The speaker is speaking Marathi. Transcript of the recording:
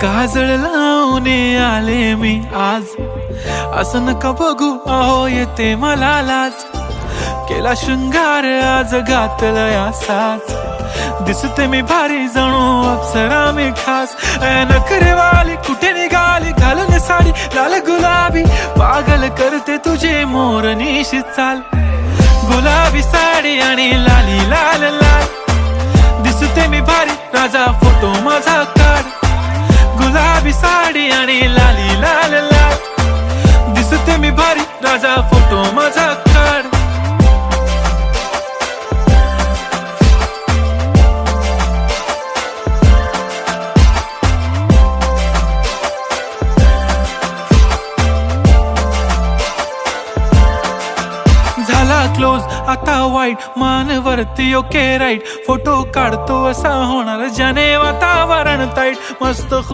काजळ लावून आले मी आज, असं नका बघू अहो येते मला लाज. केला शृंगार आज घातला साज, दिसते मी भारी जणू अप्सरा मी खास. नखरेवाली कुठे निघाली घालून साडी लाल गुलाबी, पागल करते तुझे मोरनीशी चाल. गुलाबी साडी आणि लाली लाल लाल, दिसते मी भारी राजा फोटो माझा काढ. गुलाबी साडी आणि लाली लाल लाल, दिसते मी भारी राजा फोटो माझा काढ. झाला क्लोज आता वाईट, मान वरती ओके राईट. फोटो काढतो असा होणार ज्याने वातावरण ताईट. मस्त